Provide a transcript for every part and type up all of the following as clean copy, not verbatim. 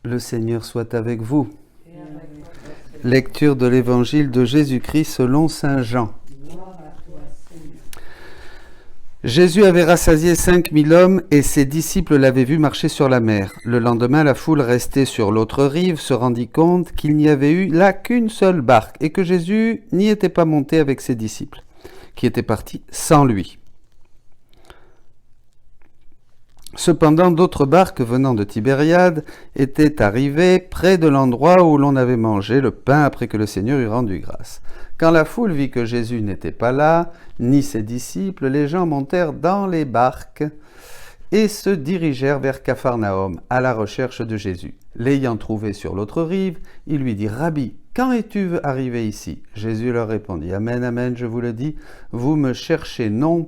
Le Seigneur soit avec vous. Lecture de l'Évangile de Jésus-Christ selon saint Jean. Jésus avait rassasié 5000 hommes et ses disciples l'avaient vu marcher sur la mer. Le lendemain, la foule restée sur l'autre rive se rendit compte qu'il n'y avait eu là qu'une seule barque et que Jésus n'y était pas monté avec ses disciples, qui étaient partis sans lui. Cependant, d'autres barques venant de Tibériade étaient arrivées près de l'endroit où l'on avait mangé le pain après que le Seigneur eut rendu grâce. Quand la foule vit que Jésus n'était pas là, ni ses disciples, les gens montèrent dans les barques et se dirigèrent vers Capharnaüm à la recherche de Jésus. L'ayant trouvé sur l'autre rive, ils lui dirent « Rabbi, quand es-tu arrivé ici ?» Jésus leur répondit « Amen, amen, je vous le dis, vous me cherchez non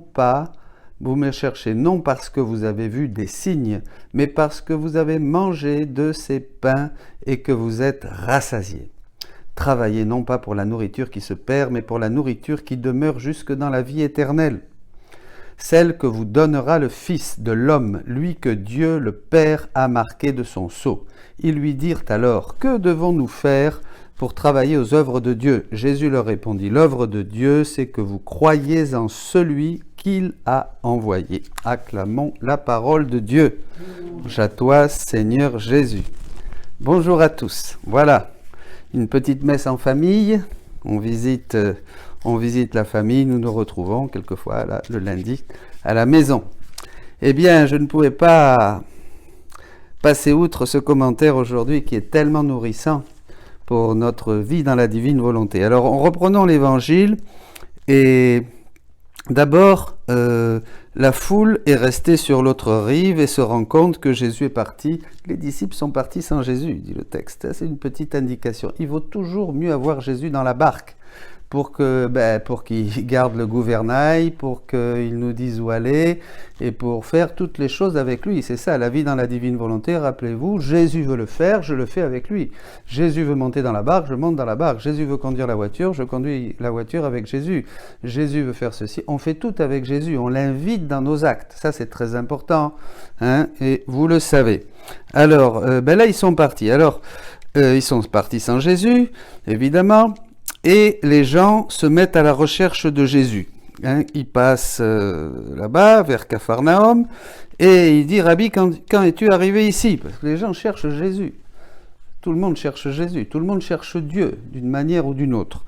parce que vous avez vu des signes, mais parce que vous avez mangé de ces pains et que vous êtes rassasiés. Travaillez non pas pour la nourriture qui se perd, mais pour la nourriture qui demeure jusque dans la vie éternelle, celle que vous donnera le Fils de l'homme, lui que Dieu le Père a marqué de son sceau. » Ils lui dirent alors « Que devons-nous faire pour travailler aux œuvres de Dieu ?» Jésus leur répondit « L'œuvre de Dieu, c'est que vous croyez en celui qu'il a envoyé. » Acclamons la parole de Dieu. À toi, Seigneur Jésus. Bonjour à tous. Voilà, une petite messe en famille. On visite la famille. Nous nous retrouvons quelquefois là, le lundi à la maison. Eh bien, je ne pouvais pas passer outre ce commentaire aujourd'hui qui est tellement nourrissant pour notre vie dans la divine volonté. Alors, reprenons l'évangile et d'abord, la foule est restée sur l'autre rive et se rend compte que Jésus est parti. Les disciples sont partis sans Jésus, dit le texte. C'est une petite indication. Il vaut toujours mieux avoir Jésus dans la barque pour qu'il garde le gouvernail, pour qu'il nous dise où aller et pour faire toutes les choses avec lui. C'est ça, la vie dans la divine volonté. Rappelez-vous, Jésus veut le faire, je le fais avec lui. Jésus veut monter dans la barque, je monte dans la barque. Jésus veut conduire la voiture, je conduis la voiture avec Jésus. Jésus veut faire ceci, on fait tout avec Jésus. On l'invite dans nos actes. Ça, c'est très important, hein, et vous le savez. Alors, là, ils sont partis. Alors, ils sont partis sans Jésus, évidemment. Et les gens se mettent à la recherche de Jésus. Hein, ils passent là-bas, vers Capharnaüm, et il dit « Rabbi, quand es-tu arrivé ici ?» Parce que les gens cherchent Jésus. Tout le monde cherche Jésus. Tout le monde cherche Dieu, d'une manière ou d'une autre.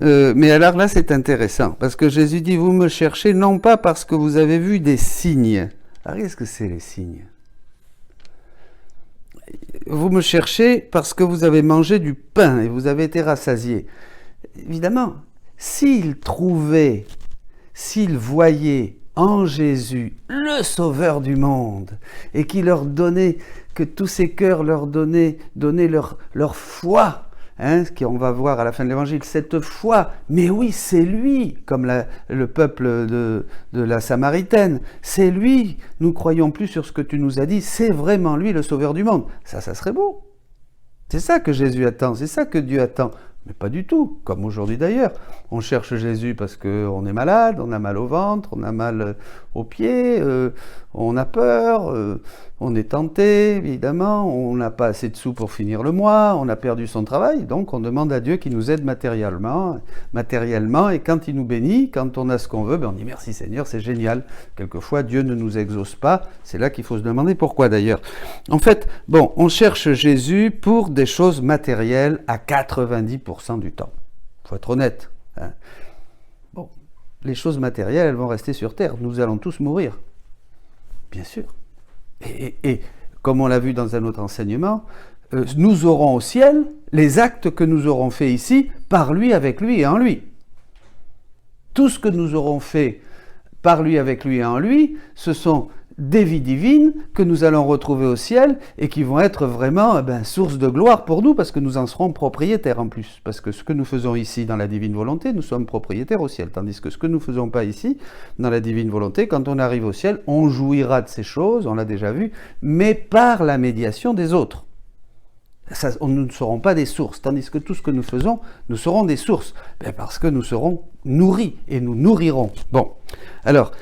Mais alors là, c'est intéressant, parce que Jésus dit « Vous me cherchez non pas parce que vous avez vu des signes. » Alors, qu'est-ce que c'est les signes ? Vous me cherchez parce que vous avez mangé du pain et vous avez été rassasiés. Évidemment, s'ils voyaient en Jésus le Sauveur du monde et qu'il leur donnait, que tous ces cœurs leur donnaient leur foi, hein, ce qu'on va voir à la fin de l'Évangile, cette foi, mais oui, c'est lui, comme le peuple de la Samaritaine, c'est lui, nous croyons plus sur ce que tu nous as dit, c'est vraiment lui le Sauveur du monde. Ça serait beau. C'est ça que Jésus attend, c'est ça que Dieu attend. Mais pas du tout, comme aujourd'hui d'ailleurs. On cherche Jésus parce qu'on est malade, on a mal au ventre, on a mal aux pieds, on a peur, on est tenté, évidemment, on n'a pas assez de sous pour finir le mois, on a perdu son travail, donc on demande à Dieu qu'il nous aide matériellement, et quand il nous bénit, quand on a ce qu'on veut, on dit merci Seigneur, c'est génial. Quelquefois, Dieu ne nous exauce pas, c'est là qu'il faut se demander pourquoi d'ailleurs. En fait, on cherche Jésus pour des choses matérielles à 90% du temps. Il faut être honnête. Hein. Les choses matérielles, elles vont rester sur terre. Nous allons tous mourir. Bien sûr. Et comme on l'a vu dans un autre enseignement, nous aurons au ciel les actes que nous aurons faits ici, par lui, avec lui et en lui. Tout ce que nous aurons fait par lui, avec lui et en lui, ce sont des vies divines que nous allons retrouver au ciel et qui vont être vraiment source de gloire pour nous parce que nous en serons propriétaires en plus. Parce que ce que nous faisons ici dans la divine volonté, nous sommes propriétaires au ciel. Tandis que ce que nous ne faisons pas ici dans la divine volonté, quand on arrive au ciel, on jouira de ces choses, on l'a déjà vu, mais par la médiation des autres. Nous ne serons pas des sources, tandis que tout ce que nous faisons, nous serons des sources, parce que nous serons nourris et nous nourrirons. Bon, alors,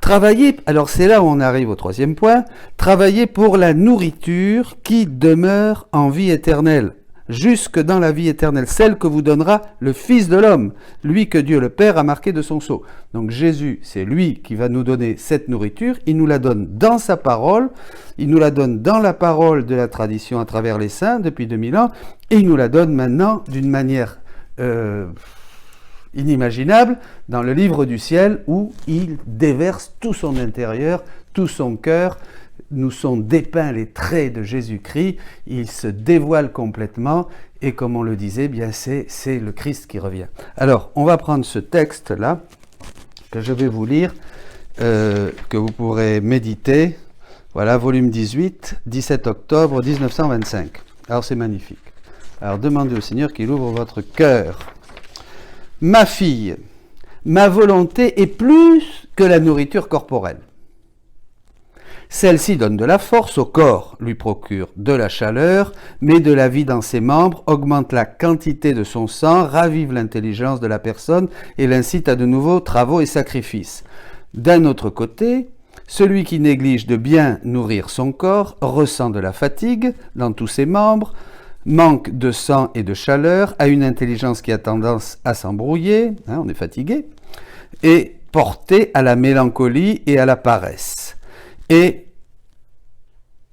Travailler, alors c'est là où on arrive au troisième point, travailler pour la nourriture qui demeure en vie éternelle, jusque dans la vie éternelle, celle que vous donnera le Fils de l'homme, lui que Dieu le Père a marqué de son sceau. Donc Jésus, c'est lui qui va nous donner cette nourriture, il nous la donne dans sa parole, il nous la donne dans la parole de la tradition à travers les saints depuis 2000 ans, et il nous la donne maintenant d'une manière inimaginable dans le livre du ciel où il déverse tout son intérieur, tout son cœur. Nous sont dépeints les traits de Jésus-Christ, il se dévoile complètement et comme on le disait, bien c'est le Christ qui revient. Alors, on va prendre ce texte-là que je vais vous lire, que vous pourrez méditer. Voilà, volume 18, 17 octobre 1925. Alors c'est magnifique. Alors demandez au Seigneur qu'il ouvre votre cœur. Ma fille, ma volonté est plus que la nourriture corporelle. Celle-ci donne de la force au corps, lui procure de la chaleur, met de la vie dans ses membres, augmente la quantité de son sang, ravive l'intelligence de la personne et l'incite à de nouveaux travaux et sacrifices. D'un autre côté, celui qui néglige de bien nourrir son corps ressent de la fatigue dans tous ses membres, manque de sang et de chaleur, a une intelligence qui a tendance à s'embrouiller, on est fatigué, et porté à la mélancolie et à la paresse, et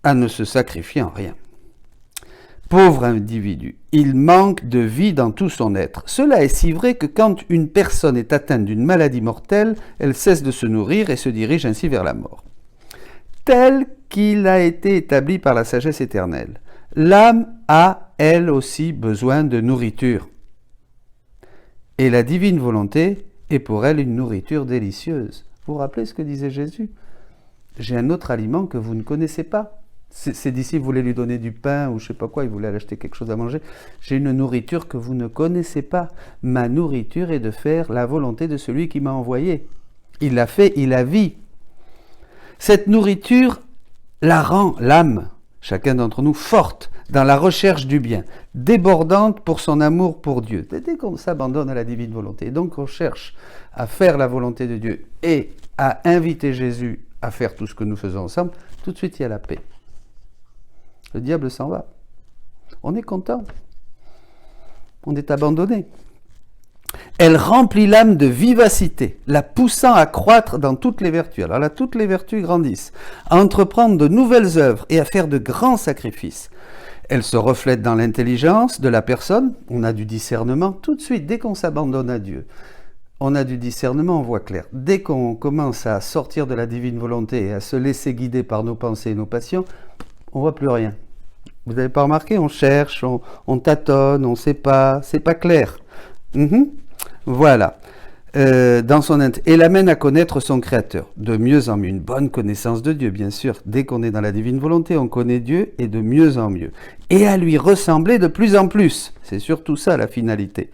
à ne se sacrifier en rien. Pauvre individu, il manque de vie dans tout son être. Cela est si vrai que quand une personne est atteinte d'une maladie mortelle, elle cesse de se nourrir et se dirige ainsi vers la mort. Tel qu'il a été établi par la sagesse éternelle, l'âme a, elle aussi, besoin de nourriture. Et la divine volonté est pour elle une nourriture délicieuse. Vous vous rappelez ce que disait Jésus ? J'ai un autre aliment que vous ne connaissez pas. Ses disciples voulaient lui donner du pain ou je ne sais pas quoi, ils voulaient aller acheter quelque chose à manger. J'ai une nourriture que vous ne connaissez pas. Ma nourriture est de faire la volonté de celui qui m'a envoyé. Il l'a fait, il la vit. Cette nourriture la rend, l'âme, chacun d'entre nous, forte dans la recherche du bien, débordante pour son amour pour Dieu. Dès qu'on s'abandonne à la divine volonté, et donc on cherche à faire la volonté de Dieu et à inviter Jésus à faire tout ce que nous faisons ensemble, tout de suite il y a la paix. Le diable s'en va. On est content. On est abandonné. Elle remplit l'âme de vivacité, la poussant à croître dans toutes les vertus. Alors là, toutes les vertus grandissent, à entreprendre de nouvelles œuvres et à faire de grands sacrifices. Elle se reflète dans l'intelligence de la personne. On a du discernement tout de suite, dès qu'on s'abandonne à Dieu. On a du discernement, on voit clair. Dès qu'on commence à sortir de la divine volonté et à se laisser guider par nos pensées et nos passions, on ne voit plus rien. Vous n'avez pas remarqué ? On cherche, on tâtonne, on ne sait pas, c'est pas clair. Voilà. Et l'amène à connaître son Créateur. De mieux en mieux, une bonne connaissance de Dieu, bien sûr. Dès qu'on est dans la divine volonté, on connaît Dieu et de mieux en mieux. Et à lui ressembler de plus en plus. C'est surtout ça la finalité.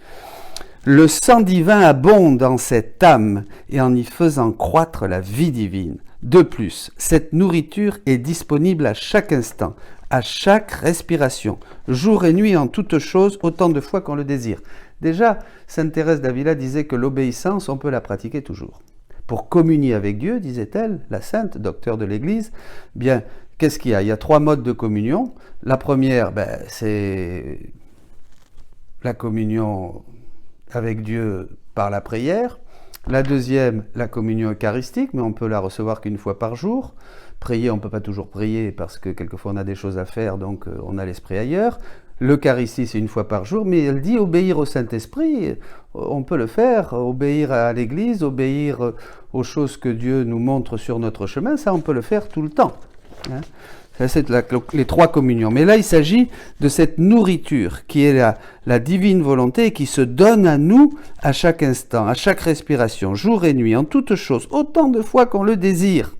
Le sang divin abonde dans cette âme et en y faisant croître la vie divine. De plus, cette nourriture est disponible à chaque instant, à chaque respiration, jour et nuit en toutes choses, autant de fois qu'on le désire. Déjà, Sainte Thérèse d'Avila disait que l'obéissance, on peut la pratiquer toujours. Pour communier avec Dieu, disait-elle, la sainte, docteur de l'Église, bien, qu'est-ce qu'il y a ? Il y a 3 modes de communion. La première, c'est la communion avec Dieu par la prière. La deuxième, la communion eucharistique, mais on peut la recevoir qu'une fois par jour. Prier, on ne peut pas toujours prier parce que quelquefois on a des choses à faire, donc on a l'esprit ailleurs. L'Eucharistie, c'est une fois par jour, mais elle dit obéir au Saint-Esprit, on peut le faire, obéir à l'Église, obéir aux choses que Dieu nous montre sur notre chemin, ça on peut le faire tout le temps. Ça, c'est les 3 communions. Mais là, il s'agit de cette nourriture qui est la divine volonté et qui se donne à nous à chaque instant, à chaque respiration, jour et nuit, en toutes choses, autant de fois qu'on le désire.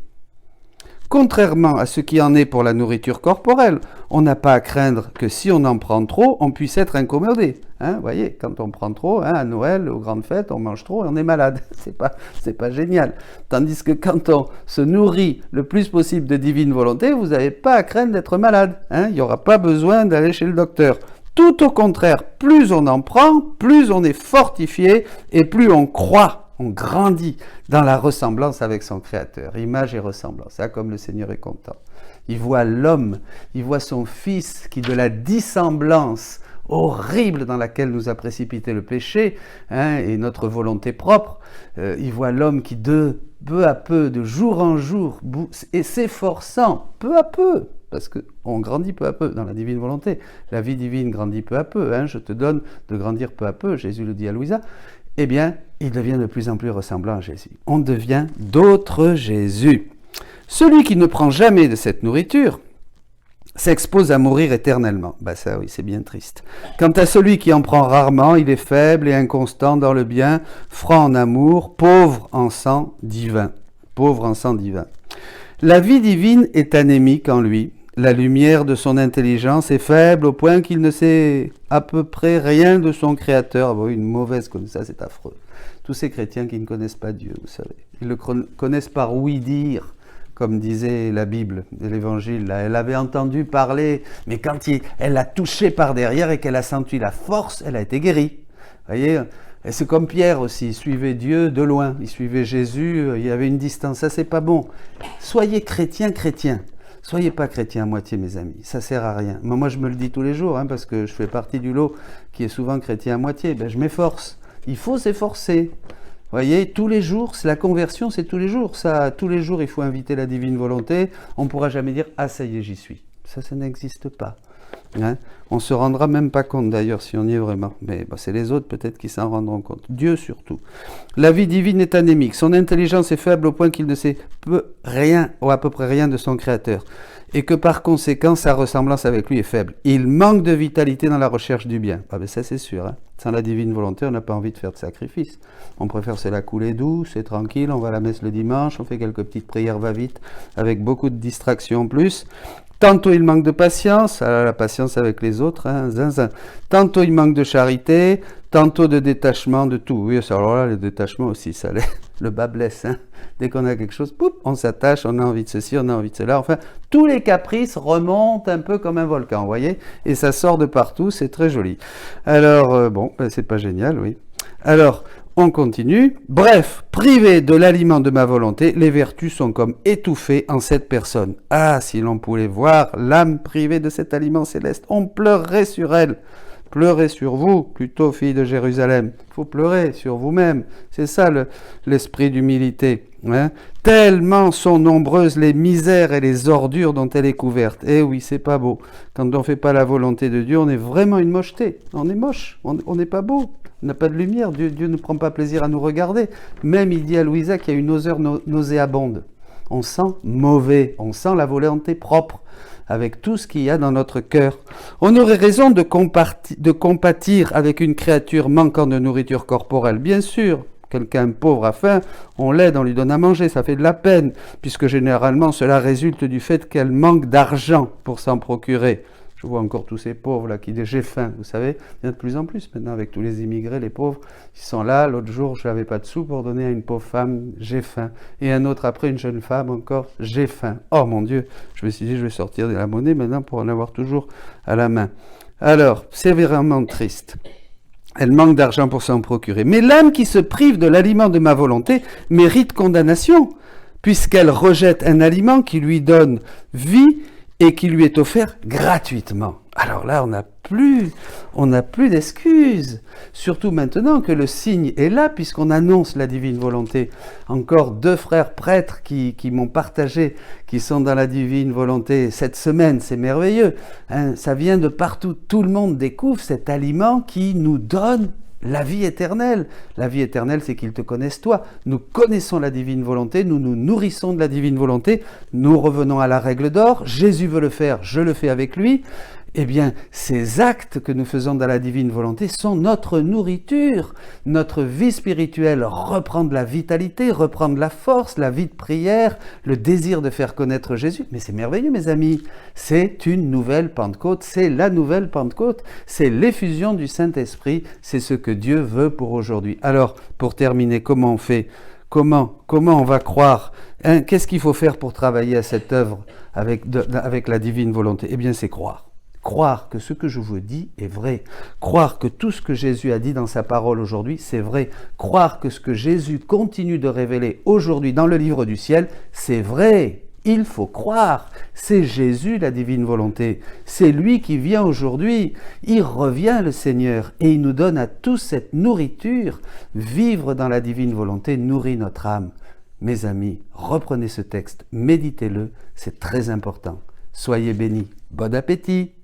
Contrairement à ce qui en est pour la nourriture corporelle, on n'a pas à craindre que si on en prend trop, on puisse être incommodé. Vous voyez, quand on prend trop, à Noël, aux grandes fêtes, on mange trop et on est malade. C'est pas génial. Tandis que quand on se nourrit le plus possible de divine volonté, vous n'avez pas à craindre d'être malade. Il n'y aura pas besoin d'aller chez le docteur. Tout au contraire, plus on en prend, plus on est fortifié et plus on croît. on grandit dans la ressemblance avec son Créateur, image et ressemblance, hein, comme le Seigneur est content. Il voit l'homme, il voit son Fils qui de la dissemblance horrible dans laquelle nous a précipité le péché, hein, et notre volonté propre, il voit l'homme qui peu à peu, de jour en jour, et s'efforçant peu à peu, parce qu'on grandit peu à peu dans la divine volonté, la vie divine grandit peu à peu, hein, je te donne de grandir peu à peu, Jésus le dit à Louisa, eh bien, il devient de plus en plus ressemblant à Jésus. On devient d'autres Jésus. Celui qui ne prend jamais de cette nourriture s'expose à mourir éternellement. Ben ça oui, c'est bien triste. Quant à celui qui en prend rarement, il est faible et inconstant dans le bien, franc en amour, pauvre en sang divin. Pauvre en sang divin. La vie divine est anémique en lui. La lumière de son intelligence est faible au point qu'il ne sait à peu près rien de son Créateur. Bon, une mauvaise connaissance, c'est affreux. Tous ces chrétiens qui ne connaissent pas Dieu, vous savez. Ils le connaissent par ouï-dire, comme disait la Bible, l'Évangile. Là. Elle avait entendu parler, mais quand elle l'a touché par derrière et qu'elle a senti la force, elle a été guérie. Vous voyez, et c'est comme Pierre aussi, il suivait Dieu de loin, il suivait Jésus, il y avait une distance, ça c'est pas bon. Soyez chrétiens. Soyez pas chrétiens à moitié, mes amis, ça sert à rien. Moi je me le dis tous les jours, hein, parce que je fais partie du lot qui est souvent chrétien à moitié, ben, je m'efforce. Il faut s'efforcer. Vous voyez, tous les jours, la conversion, c'est tous les jours. Ça, tous les jours, il faut inviter la divine volonté. On ne pourra jamais dire « Ah, ça y est, j'y suis ». Ça n'existe pas. Hein, on ne se rendra même pas compte d'ailleurs si on y est vraiment. Mais c'est les autres peut-être qui s'en rendront compte. Dieu surtout. La vie divine est anémique. Son intelligence est faible au point qu'il ne sait rien ou à peu près rien de son Créateur. Et que par conséquent, sa ressemblance avec lui est faible. Il manque de vitalité dans la recherche du bien. Ah ben ça c'est sûr. Hein. Sans la divine volonté, on n'a pas envie de faire de sacrifice. On préfère se la couler douce, c'est tranquille, on va à la messe le dimanche, on fait quelques petites prières va-vite, avec beaucoup de distractions en plus. Tantôt il manque de patience, la patience avec les autres, hein, zinzin. Tantôt il manque de charité, tantôt de détachement de tout. Oui, alors là, le détachement aussi, ça le bas blesse. Hein. Dès qu'on a quelque chose, poup, on s'attache, on a envie de ceci, on a envie de cela. Enfin, tous les caprices remontent un peu comme un volcan, vous voyez, et ça sort de partout, c'est très joli. Alors, c'est pas génial, oui. Alors, on continue. Bref, privé de l'aliment de ma volonté, les vertus sont comme étouffées en cette personne. Ah, si l'on pouvait voir l'âme privée de cet aliment céleste, on pleurerait sur elle. Pleurez sur vous, plutôt filles de Jérusalem. Il faut pleurer sur vous-même. C'est ça l'esprit d'humilité. Hein. Tellement sont nombreuses les misères et les ordures dont elle est couverte. Eh oui, c'est pas beau. Quand on ne fait pas la volonté de Dieu, on est vraiment une mocheté. On est moche, on n'est pas beau. On n'a pas de lumière. Dieu ne prend pas plaisir à nous regarder. Même il dit à Louisa qu'il y a une odeur nauséabonde. On sent mauvais, on sent la volonté propre. Avec tout ce qu'il y a dans notre cœur. On aurait raison de compatir avec une créature manquant de nourriture corporelle. Bien sûr, quelqu'un pauvre a faim, on l'aide, on lui donne à manger, ça fait de la peine, puisque généralement cela résulte du fait qu'elle manque d'argent pour s'en procurer. Je vois encore tous ces pauvres là qui disent j'ai faim, vous savez, il y en a de plus en plus maintenant avec tous les immigrés, les pauvres, ils sont là. L'autre jour, je n'avais pas de sous pour donner à une pauvre femme, j'ai faim. Et un autre après, une jeune femme encore, j'ai faim. Oh mon Dieu, je me suis dit je vais sortir de la monnaie maintenant pour en avoir toujours à la main. Alors, c'est vraiment triste. Elle manque d'argent pour s'en procurer. Mais l'âme qui se prive de l'aliment de ma volonté mérite condamnation, puisqu'elle rejette un aliment qui lui donne vie et qui lui est offert gratuitement. Alors là, on n'a plus d'excuses. Surtout maintenant que le signe est là, puisqu'on annonce la divine volonté. Encore 2 frères prêtres qui m'ont partagé, qui sont dans la divine volonté cette semaine, c'est merveilleux. Hein, ça vient de partout. Tout le monde découvre cet aliment qui nous donne la vie éternelle. La vie éternelle, c'est qu'ils te connaissent toi. Nous connaissons la divine volonté, nous nous nourrissons de la divine volonté, nous revenons à la règle d'or. Jésus veut le faire, je le fais avec lui. Eh bien, ces actes que nous faisons dans la divine volonté sont notre nourriture. Notre vie spirituelle reprend de la vitalité, reprend de la force, la vie de prière, le désir de faire connaître Jésus. Mais c'est merveilleux, mes amis. C'est une nouvelle Pentecôte, c'est la nouvelle Pentecôte, c'est l'effusion du Saint-Esprit, c'est ce que Dieu veut pour aujourd'hui. Alors, pour terminer, comment on fait ? Comment on va croire, hein, qu'est-ce qu'il faut faire pour travailler à cette œuvre avec la divine volonté ? Eh bien, c'est croire. croire que ce que je vous dis est vrai, croire que tout ce que Jésus a dit dans sa parole aujourd'hui, c'est vrai, croire que ce que Jésus continue de révéler aujourd'hui dans le livre du ciel, c'est vrai. Il faut croire, c'est Jésus la divine volonté, c'est lui qui vient aujourd'hui, il revient le Seigneur et il nous donne à tous cette nourriture. Vivre dans la divine volonté nourrit notre âme. Mes amis, reprenez ce texte, méditez-le, c'est très important. Soyez bénis, bon appétit!